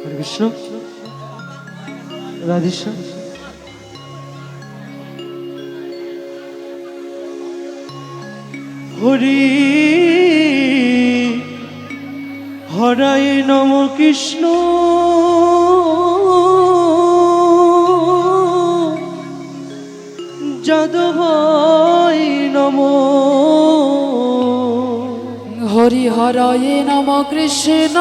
হরে কৃষ্ণ, রাধেশ্যাম। হরি হরায় নম কৃষ্ণ, যাদবায় নম। হরি হরায় নম কৃষ্ণ,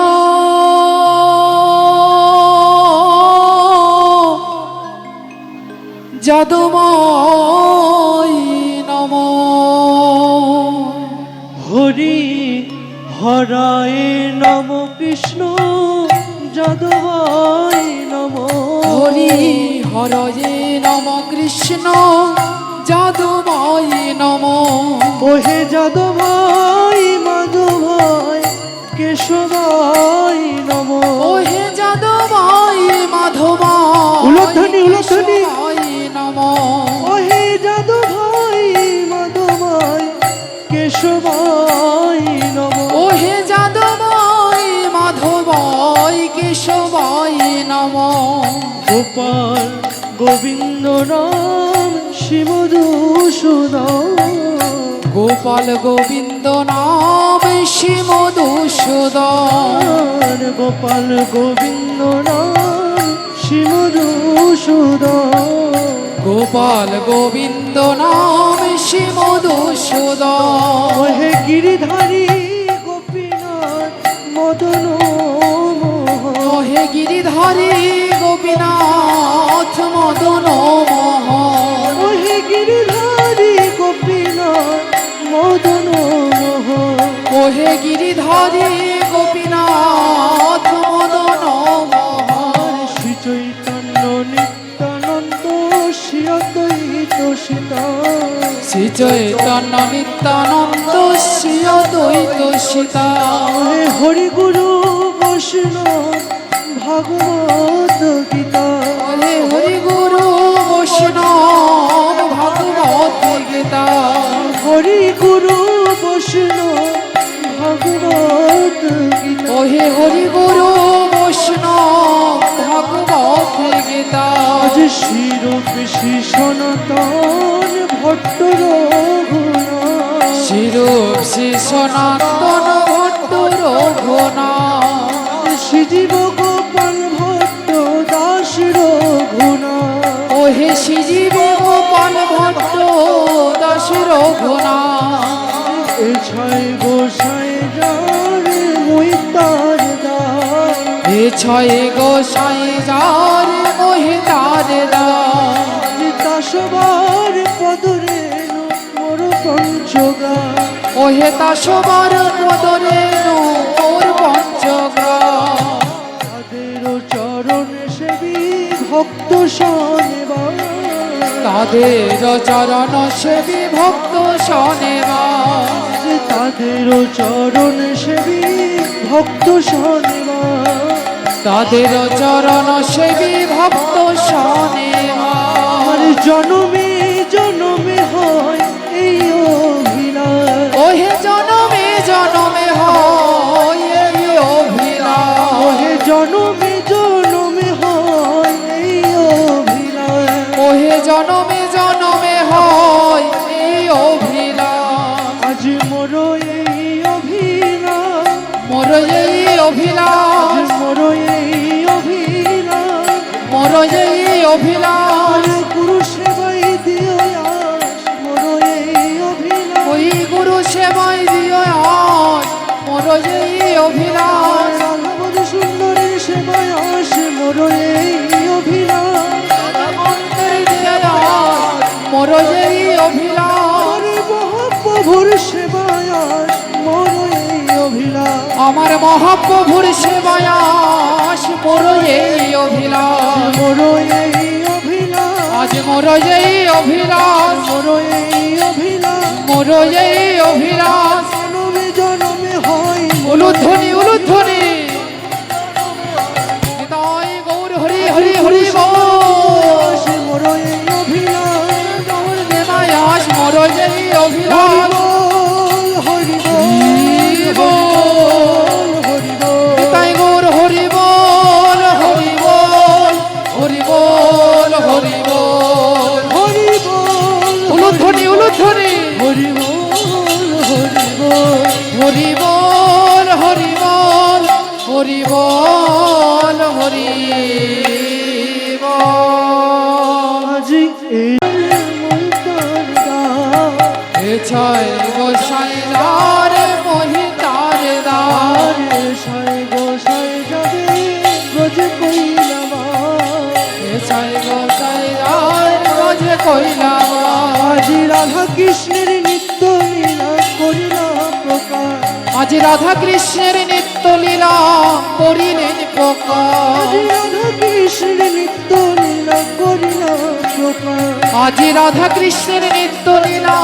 যাদবায় নম। হরি হরায় নম কৃষ্ণ, যাদবায় নম। হরি হরায় নম কৃষ্ণ, যাদবায় নম। ওহে যাদবায় মাধবায় কেশবায় নম। ওহে যাদবায় মাধবায় উলধ্বনি উলধ্বনি। নম। ওহে যাদবায় মাধবায় কেশবায় নম। ওহে যাদবায় মাধবায় কেশবায় নম। গোপাল গোবিন্দ নাম শিবদূষণ। গোপাল গোবিন্দ নাম শিবদূষণ। গোপাল গোবিন্দ নাম শিবদূষণ। গোপাল গোবিন্দ নাম শিবদূষণ। ওহে গিরিধারী গোপীনাথ মদন মোহন। ওহে গিরিধারী গোপীনাথ মদন মোহন। ওহে গিরিধারী গোপীনাথ মদন মোহন। ওহে গিরিধারী গোপীনাথ মদন মোহন। শ্রী চৈতন্য নিত্যানন্দ শ্রী অদ্বৈত সীতা। শ্রী চৈতন্য নিত্যানন্দ শ্রী অদ্বৈত সীতা। হে হরি গুরু বৈষ্ণব ভাগবত গীতা। হে হরি গুরু বৈষ্ণব ভাগবত গীতা। হরি গুরু বৈষ্ণব ভাগবত গীতা। ওহে হরি গুরু বৈষ্ণব ভাগবত গীতা। আজ শিরূপে শ্রী সনাতন ভট্ট রঘুনাথ। শিরূপ শ্রী সনাতন ভট্ট রঘুনাথ। শ্রীজীব গোপাল ভট্ট দাস রঘুনাথ। ওহে শ্রীজীব গোপাল ভট্ট দাস রঘুনাথ। এ ছয় গোসাই যার মহিতার দাস। এ ছয় গোসাই যার মহিতার দাস। দাসবার পদরে মোর পঞ্চগা। ওহে তাসবার পদরে মোর পঞ্চগ্রাম। তাদের চরণ সেবী ভক্ত শোনেবা। তাদের চরণ সেবী ভক্ত শোনেবা। তাদের চরণ সেবী ভক্ত শোনেবা। তাদের চরণ সেবী ভক্ত শোনেবা। আমার জনমে জনমে হয় এই অভিলাষ। ওহে জনমে জনমে হয় এই অভিলাষ। ওহে জনমে জনমে হয় এই অভিলাষ। ওহে জনমে জনমে হয় এই অভিলাষ। আজ মোর এই অভিলাষ। মোর এই আজ অভিলাষ। মোর এই অভিলাষ। মোর এই অভিলাষ। গুরু সেবাই দিও আস মোর এই অভিলাষ। ওই গুরু সেবাই দিও আজ মোর এই অভিলাষ। রাধাবধ সুন্দরের সেবায় আস মোর এই অভিলাষ। মোর এই অভিলাষ। মহাপ্রভুর সেবায় আস মোর এই অভিলাষ। আমার মহাপ্রভুর সেবায় আস মোর এই অভিলাষ। মোর এই অভিলাষ। আজ মোর এই অভিলাষ। মোর এই অভিলাষ। মোর এই অভিলাষ। জনমে জনমে হয় উলুধ্বনি উলুধ্বনি। নিতাই গৌর হরি হরি হরি বল। মোর এই অভিলাষ। গৌর দেবায় আস মোর এই অভিলাষ। হরি বল হরি বল হরি বল। নিতাই গৌর হরি বল হরি বল হরি বল। আজি এই মন্তার দ্বার এ ছয় গোসাই দ্বার মহিতার দ্বার আরে সাই গোসাই যাবে ব্রজ কইলাম এ ছয় গোসাই দ্বার ব্রজ কইলাম আজি রাধা কৃষ্ণের নিত্য লীলা করিলাম প্রকাশ আজ রাধা কৃষ্ণের নিত্য লীলা করিলেন প্রকাশ আজি রাধা কৃষ্ণের নিত্য লীলা করিলাম প্রকাশ আজ রাধা কৃষ্ণের নিত্য লীলা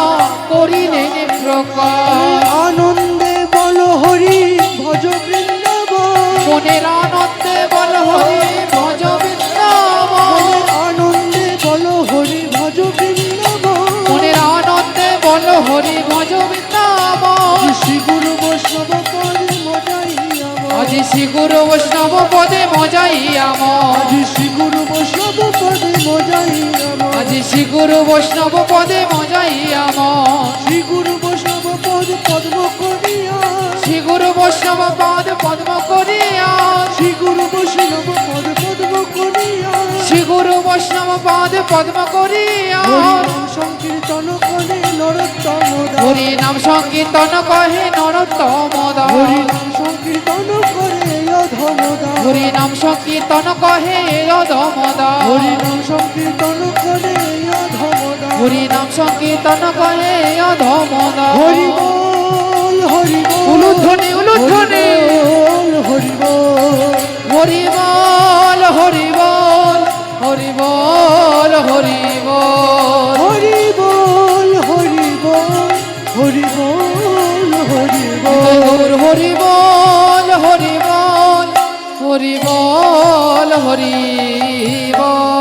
করিলেন প্রকাশ আনন্দে বল হরি ভজ বৃন্দাবন মনের আনন্দে বল হরি ভজ বৃন্দাবন আনন্দে বল হরি ভজ বৃন্দাবন মনের আনন্দে বল হরি ভজ বৃন্দাবন শ্রী গুরু বৈষ্ণব পদে মজাই আমার আজ শ্রী গুরু বৈষ্ণব পদে মজাই আমার আজি শ্রী গুরু বৈষ্ণব পদে মজাই আমার আজ শ্রী গুরু বৈষ্ণব পদে মজাই আমার শ্রী গুরু বৈষ্ণব পদ পদ্ম করিয়া শ্রী গুরু বৈষ্ণব পদ পদ্ম করিয়া শ্রী গুরু বৈষ্ণব পদ পদ্ম করিয়া শ্রী গুরু বৈষ্ণব পদ পদ্ম করিয়া হরি নাম সংকীর্তন করে নরোত্তম দাস হরি নাম সংকীর্তন কহে নরোত্তম দাস হরি নাম সংকীর্তন করে অধম দাস হরি নাম সংকীর্তন কহে অধম দাস হরি নাম সংকীর্তন করে অধম দাস হরি নাম সংকীর্তন কহে অধম দাস হরি বল হরি বল উলুধ্বনি উলুধ্বনি হরি বল হরি বল হরি বল হরি বল হরি বল হরি বল হরি বল হরি বল হরি বল গৌর হরি বল হরি বল হরি বল হরি বল